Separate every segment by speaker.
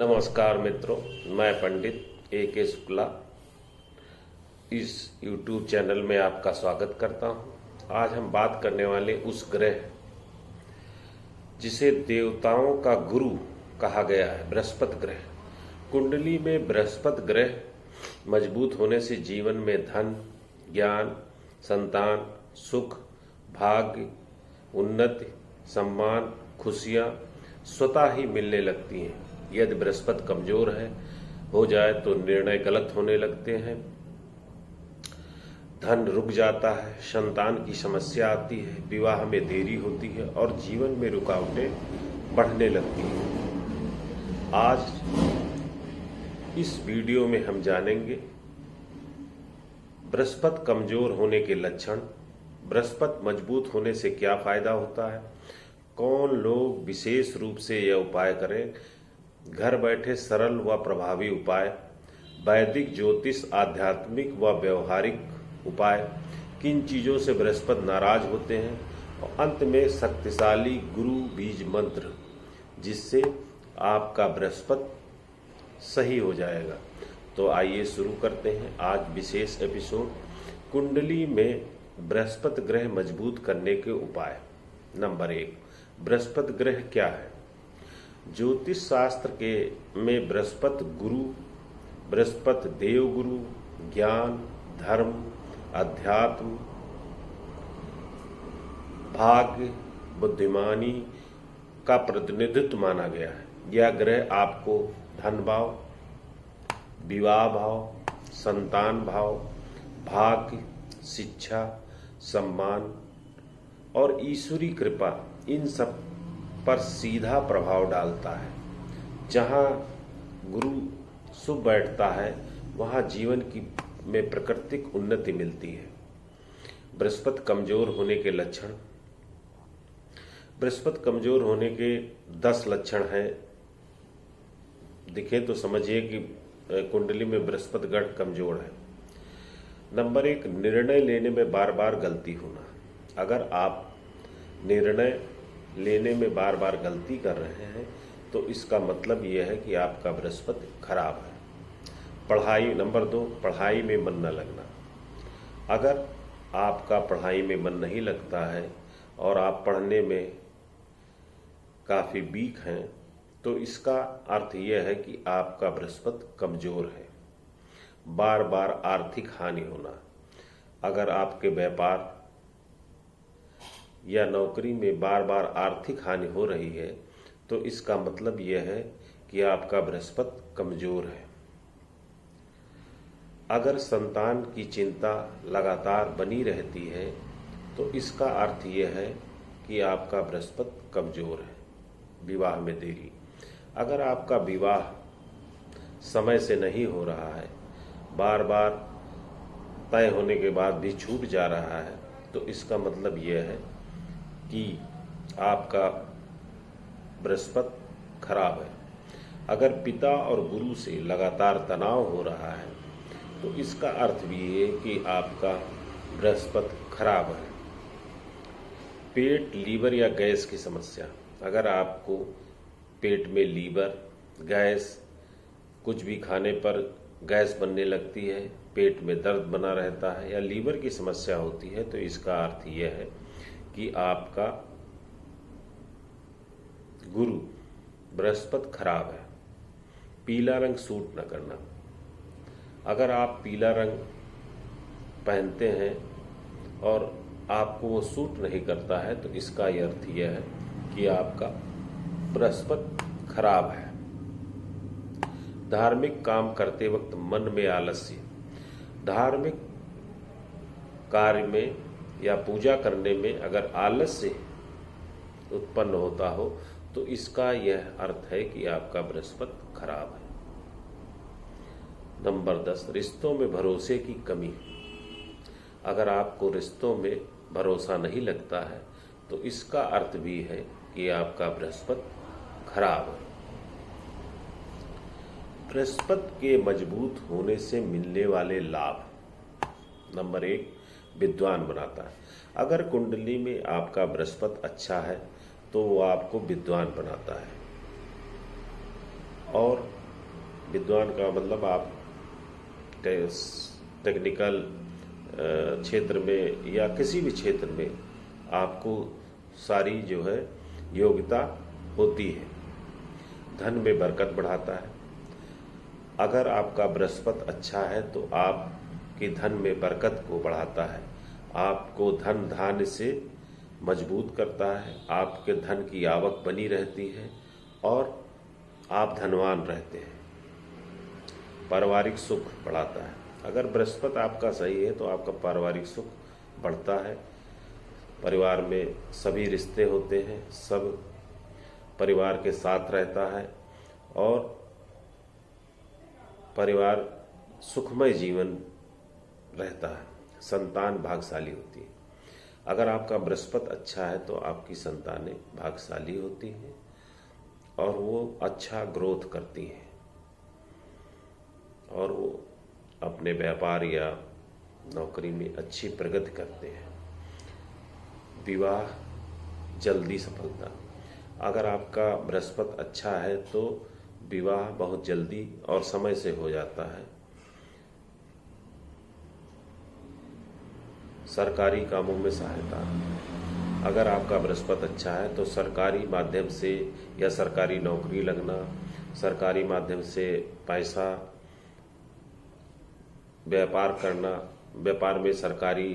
Speaker 1: नमस्कार मित्रों, मैं पंडित A.K. शुक्ला इस YouTube चैनल में आपका स्वागत करता हूं। आज हम बात करने वाले उस ग्रह जिसे देवताओं का गुरु कहा गया है, बृहस्पति ग्रह। कुंडली में बृहस्पति ग्रह मजबूत होने से जीवन में धन, ज्ञान, संतान, सुख, भाग्य, उन्नति, सम्मान, खुशियां स्वतः ही मिलने लगती हैं। यदि बृहस्पति कमजोर हो जाए तो निर्णय गलत होने लगते हैं, धन रुक जाता है, संतान की समस्या आती है, विवाह में देरी होती है और जीवन में रुकावटें बढ़ने लगती हैं। आज इस वीडियो में हम जानेंगे बृहस्पति कमजोर होने के लक्षण, बृहस्पति मजबूत होने से क्या फायदा होता है, कौन लोग विशेष रूप से यह उपाय करें, घर बैठे सरल व प्रभावी उपाय, वैदिक ज्योतिष, आध्यात्मिक व व्यवहारिक उपाय, किन चीज़ों से बृहस्पति नाराज होते हैं, और अंत में शक्तिशाली गुरु बीज मंत्र जिससे आपका बृहस्पति सही हो जाएगा। तो आइए शुरू करते हैं आज विशेष एपिसोड, कुंडली में बृहस्पति ग्रह मजबूत करने के उपाय। नंबर 1, बृहस्पति ग्रह क्या है? ज्योतिष शास्त्र के में बृहस्पति गुरु, बृहस्पति देव गुरु, ज्ञान, धर्म, अध्यात्म, भाग्य, बुद्धिमानी का प्रतिनिधित्व माना गया है। यह ग्रह आपको धन भाव, विवाह भाव, संतान भाव, भाग्य, शिक्षा, सम्मान और ईश्वरी कृपा, इन सब पर सीधा प्रभाव डालता है। जहाँ गुरु शुभ बैठता है वहाँ जीवन की में प्राकृतिक उन्नति मिलती है। बृहस्पति कमजोर होने के लक्षण। बृहस्पति कमजोर होने के 10 लक्षण हैं। दिखे तो समझिए कि कुंडली में बृहस्पति ग्रह कमजोर है। नंबर 1, निर्णय लेने में बार बार गलती होना। अगर आप निर्णय लेने में बार बार गलती कर रहे हैं तो इसका मतलब यह है कि आपका बृहस्पति खराब है। पढ़ाई। नंबर 2, पढ़ाई में मन न लगना। अगर आपका पढ़ाई में मन नहीं लगता है और आप पढ़ने में काफ़ी वीक हैं तो इसका अर्थ यह है कि आपका बृहस्पति कमज़ोर है। बार बार आर्थिक हानि होना। अगर आपके व्यापार या नौकरी में बार बार आर्थिक हानि हो रही है तो इसका मतलब यह है कि आपका बृहस्पति कमजोर है। अगर संतान की चिंता लगातार बनी रहती है तो इसका अर्थ यह है कि आपका बृहस्पति कमजोर है। विवाह में देरी। अगर आपका विवाह समय से नहीं हो रहा है, बार बार तय होने के बाद भी छूट जा रहा है, तो इसका मतलब यह है कि आपका बृहस्पति खराब है। अगर पिता और गुरु से लगातार तनाव हो रहा है तो इसका अर्थ भी है कि आपका बृहस्पति खराब है। पेट, लीवर या गैस की समस्या। अगर आपको पेट में लीवर, गैस, कुछ भी खाने पर गैस बनने लगती है, पेट में दर्द बना रहता है या लीवर की समस्या होती है तो इसका अर्थ यह है कि आपका गुरु बृहस्पति खराब है। पीला रंग सूट न करना। अगर आप पीला रंग पहनते हैं और आपको वो सूट नहीं करता है तो इसका अर्थ यह है कि आपका बृहस्पति खराब है। धार्मिक काम करते वक्त मन में आलस्य। धार्मिक कार्य में या पूजा करने में अगर आलस्य उत्पन्न होता हो तो इसका यह अर्थ है कि आपका बृहस्पति खराब है। नंबर 10, रिश्तों में भरोसे की कमी। अगर आपको रिश्तों में भरोसा नहीं लगता है तो इसका अर्थ भी है कि आपका बृहस्पति खराब है। बृहस्पति के मजबूत होने से मिलने वाले लाभ। नंबर 1, विद्वान बनाता है। अगर कुंडली में आपका बृहस्पति अच्छा है तो वो आपको विद्वान बनाता है। और विद्वान का मतलब आप टेक्निकल क्षेत्र में या किसी भी क्षेत्र में आपको सारी जो है योग्यता होती है। धन में बरकत बढ़ाता है। अगर आपका बृहस्पति अच्छा है तो आपके धन में बरकत को बढ़ाता है, आपको धन धान्य से मजबूत करता है, आपके धन की आवक बनी रहती है और आप धनवान रहते हैं। पारिवारिक सुख बढ़ाता है। अगर बृहस्पति आपका सही है तो आपका पारिवारिक सुख बढ़ता है, परिवार में सभी रिश्ते होते हैं, सब परिवार के साथ रहता है और परिवार सुखमय जीवन रहता है, संतान भाग्यशाली होती है। अगर आपका बृहस्पति अच्छा है तो आपकी संतानें भाग्यशाली होती हैं और वो अच्छा ग्रोथ करती हैं और वो अपने व्यापार या नौकरी में अच्छी प्रगति करते हैं। विवाह जल्दी सफलता। अगर आपका बृहस्पति अच्छा है तो विवाह बहुत जल्दी और समय से हो जाता है। सरकारी कामों में सहायता। अगर आपका बृहस्पति अच्छा है तो सरकारी माध्यम से या सरकारी नौकरी लगना, सरकारी माध्यम से पैसा, व्यापार करना, व्यापार में सरकारी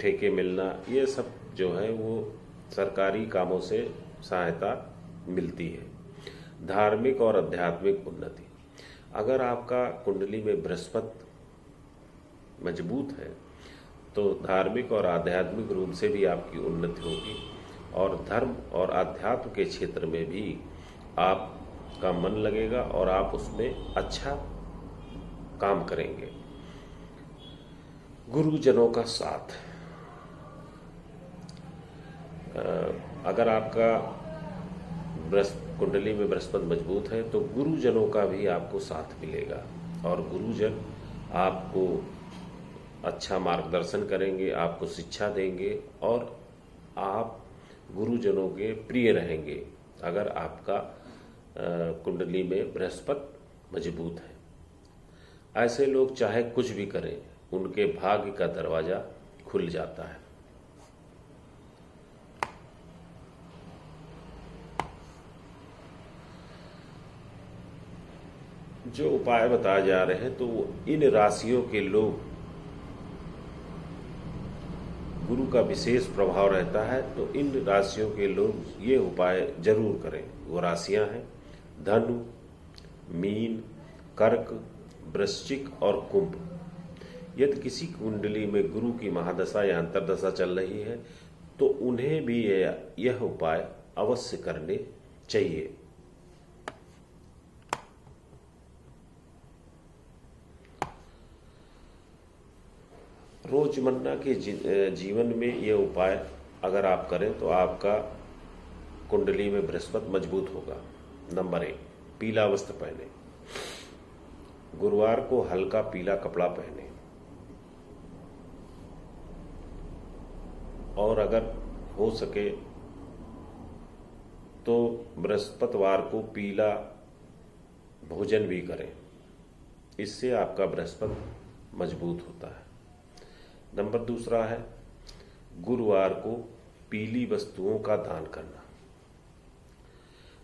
Speaker 1: ठेके मिलना, ये सब जो है वो सरकारी कामों से सहायता मिलती है। धार्मिक और आध्यात्मिक उन्नति। अगर आपका कुंडली में बृहस्पति मजबूत है तो धार्मिक और आध्यात्मिक रूप से भी आपकी उन्नति होगी और धर्म और आध्यात्म के क्षेत्र में भी आपका मन लगेगा और आप उसमें अच्छा काम करेंगे। गुरुजनों का साथ। अगर आपका कुंडली में बृहस्पति मजबूत है तो गुरुजनों का भी आपको साथ मिलेगा और गुरुजन आपको अच्छा मार्गदर्शन करेंगे, आपको शिक्षा देंगे और आप गुरुजनों के प्रिय रहेंगे अगर आपका कुंडली में बृहस्पति मजबूत है। ऐसे लोग चाहे कुछ भी करें, उनके भाग्य का दरवाजा खुल जाता है। जो उपाय बताए जा रहे हैं तो इन राशियों के लोग गुरु का विशेष प्रभाव रहता है तो इन राशियों के लोग ये उपाय जरूर करें। वो राशियां हैं धनु, मीन, कर्क, वृश्चिक और कुंभ। यदि किसी कुंडली में गुरु की महादशा या अंतरदशा चल रही है तो उन्हें भी यह उपाय अवश्य करने चाहिए। रोजमर्रा के जीवन में ये उपाय अगर आप करें तो आपका कुंडली में बृहस्पति मजबूत होगा। नंबर 1, पीला वस्त्र पहने। गुरुवार को हल्का पीला कपड़ा पहने और अगर हो सके तो बृहस्पतिवार को पीला भोजन भी करें। इससे आपका बृहस्पति मजबूत होता है। नंबर 2 है गुरुवार को पीली वस्तुओं का दान करना।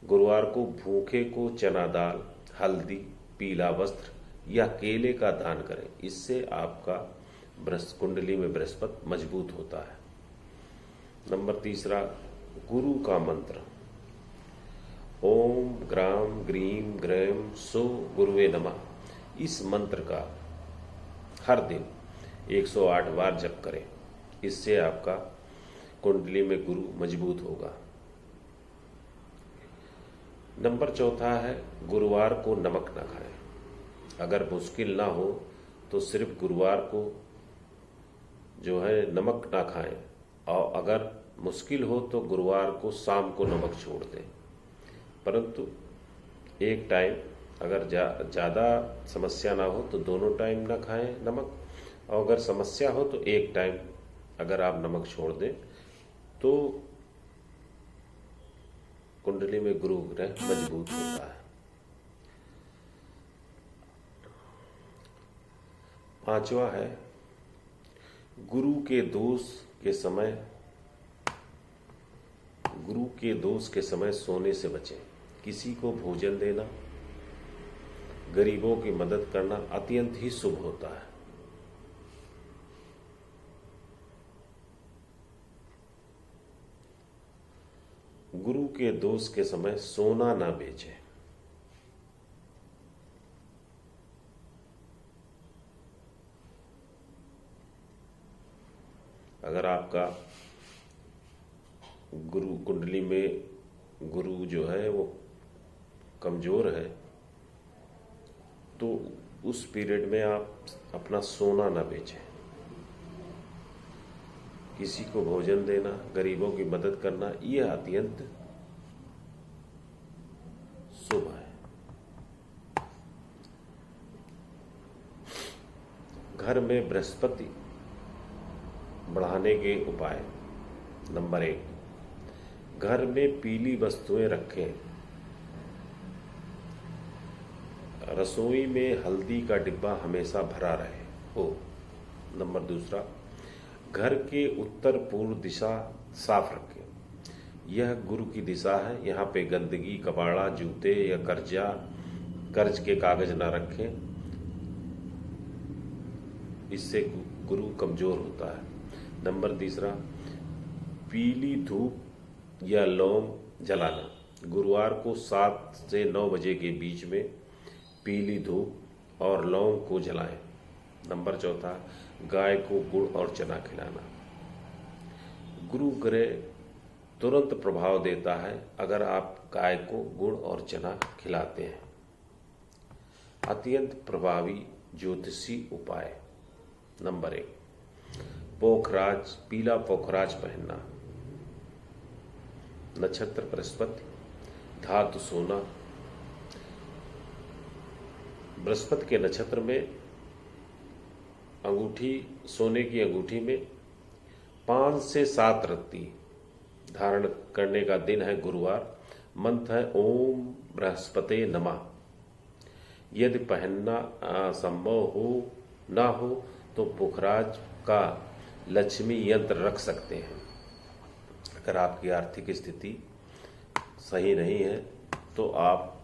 Speaker 1: गुरुवार को भूखे को चना दाल, हल्दी, पीला वस्त्र या केले का दान करें। इससे आपका कुंडली में बृहस्पति मजबूत होता है। नंबर 3 गुरु का मंत्र। ओम ग्राम ग्रीम ग्रैम सो गुरुवे नमः। इस मंत्र का हर दिन 108 बार जप करें। इससे आपका कुंडली में गुरु मजबूत होगा। नंबर 4 है गुरुवार को नमक ना खाएं। अगर मुश्किल ना हो तो सिर्फ गुरुवार को जो है नमक ना खाएं और अगर मुश्किल हो तो गुरुवार को शाम को नमक छोड़ दें। परंतु एक टाइम अगर ज़्यादा समस्या ना हो तो दोनों टाइम ना खाएं नमक, और अगर समस्या हो तो एक टाइम अगर आप नमक छोड़ दें तो कुंडली में गुरु ग्रह मजबूत होता है। पांचवा है गुरु के दोष के समय सोने से बचें। किसी को भोजन देना, गरीबों की मदद करना अत्यंत ही शुभ होता है। गुरु के दोष के समय सोना ना बेचें। अगर आपका गुरु कुंडली में गुरु जो है वो कमजोर है तो उस पीरियड में आप अपना सोना ना बेचें। किसी को भोजन देना, गरीबों की मदद करना यह अत्यंत शुभ है। घर में बृहस्पति बढ़ाने के उपाय। नंबर 1, घर में पीली वस्तुएं रखें। रसोई में हल्दी का डिब्बा हमेशा भरा रहे हो। नंबर 2, घर के उत्तर पूर्व दिशा साफ रखें। यह गुरु की दिशा है। यहाँ पे गंदगी, कबाड़ा, जूते या कर्ज के कागज ना रखें। इससे गुरु कमजोर होता है। नंबर 3, पीली धूप या लौंग जलाना। गुरुवार को 7 से 9 बजे के बीच में पीली धूप और लौंग को जलाएं। नंबर 4, गाय को गुड़ और चना खिलाना। गुरु ग्रह तुरंत प्रभाव देता है अगर आप गाय को गुड़ और चना खिलाते हैं। अत्यंत प्रभावी ज्योतिषी उपाय। नंबर 1, पीला पोखराज पहनना। नक्षत्र बृहस्पति, धातु सोना। बृहस्पति के नक्षत्र में अंगूठी, सोने की अंगूठी में 5 से 7 रत्ती धारण करने का दिन है गुरुवार। मंत्र है ओम बृहस्पते नमः। यदि पहनना संभव हो ना हो तो पोखराज का लक्ष्मी यंत्र रख सकते हैं। अगर आपकी आर्थिक स्थिति सही नहीं है तो आप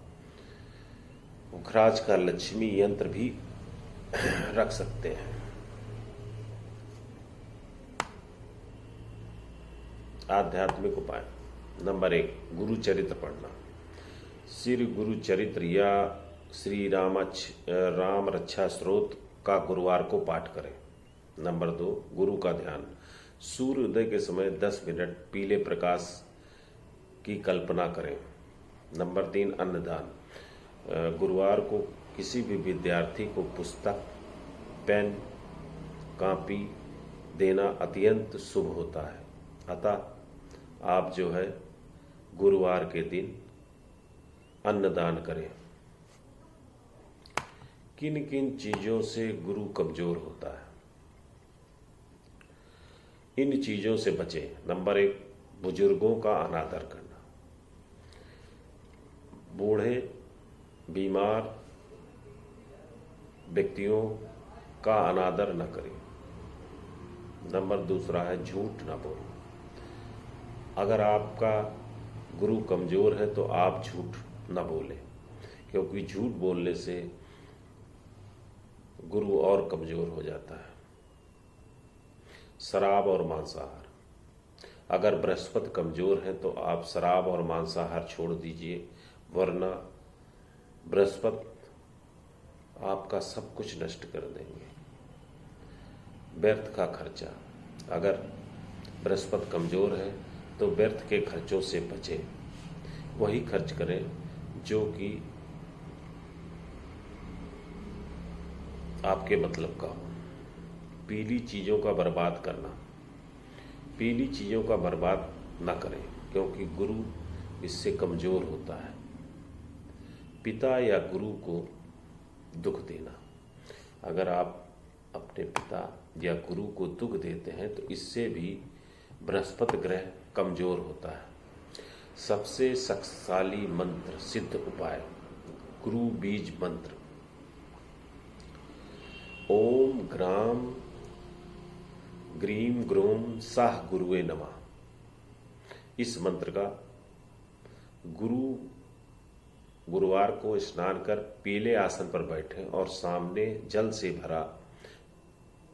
Speaker 1: पोखराज का लक्ष्मी यंत्र भी रख सकते हैं। आध्यात्मिक उपाय। नंबर 1, गुरु चरित्र पढ़ना। श्री गुरु चरित्र या श्री राम रक्षा स्रोत का गुरुवार को पाठ करें। नंबर 2, गुरु का ध्यान। सूर्योदय के समय 10 मिनट पीले प्रकाश की कल्पना करें। नंबर 3, अन्नदान। गुरुवार को किसी भी विद्यार्थी को पुस्तक, पेन, कॉपी देना अत्यंत शुभ होता है। अतः आप जो है गुरुवार के दिन अन्नदान करें। किन किन चीजों से गुरु कमजोर होता है, इन चीजों से बचें। नंबर 1, बुजुर्गों का अनादर करना। बूढ़े, बीमार व्यक्तियों का अनादर न करें। नंबर 2 है झूठ न बोलना। अगर आपका गुरु कमजोर है तो आप झूठ न बोलें, क्योंकि झूठ बोलने से गुरु और कमजोर हो जाता है। शराब और मांसाहार। अगर बृहस्पति कमजोर है तो आप शराब और मांसाहार छोड़ दीजिए, वरना बृहस्पति आपका सब कुछ नष्ट कर देंगे। व्यर्थ का खर्चा। अगर बृहस्पति कमजोर है तो व्यर्थ के खर्चों से बचें। वही खर्च करें जो कि आपके मतलब का हो। पीली चीज़ों का बर्बाद करना। पीली चीज़ों का बर्बाद न करें, क्योंकि गुरु इससे कमज़ोर होता है। पिता या गुरु को दुख देना। अगर आप अपने पिता या गुरु को दुख देते हैं तो इससे भी बृहस्पति ग्रह कमज़ोर होता है। सबसे शक्तिशाली मंत्र, सिद्ध उपाय, गुरु बीज मंत्र। ओम ग्राम ग्रीम ग्रोम साह गुरुवे नमः। इस मंत्र का गुरुवार को स्नान कर पीले आसन पर बैठें और सामने जल से भरा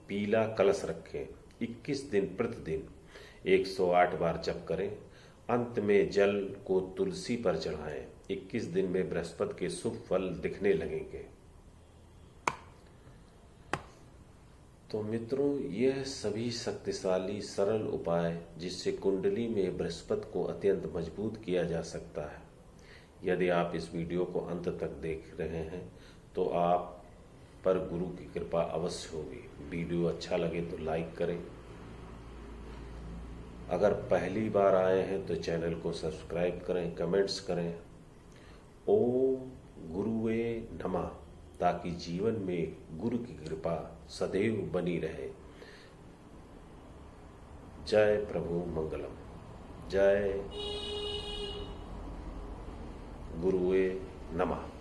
Speaker 1: पीला कलश रखें। 21 दिन प्रतिदिन 108 बार जप करें। अंत में जल को तुलसी पर चढ़ाएं। 21 दिन में बृहस्पति के शुभ फल दिखने लगेंगे। तो मित्रों, यह सभी शक्तिशाली सरल उपाय जिससे कुंडली में बृहस्पति को अत्यंत मजबूत किया जा सकता है। यदि आप इस वीडियो को अंत तक देख रहे हैं तो आप पर गुरु की कृपा अवश्य होगी। वीडियो अच्छा लगे तो लाइक करें। अगर पहली बार आए हैं तो चैनल को सब्सक्राइब करें, कमेंट्स करें। ओम गुरुवे नमः, ताकि जीवन में गुरु की कृपा सदैव बनी रहे। जय प्रभु मंगलम। जय गुरुवे नमः।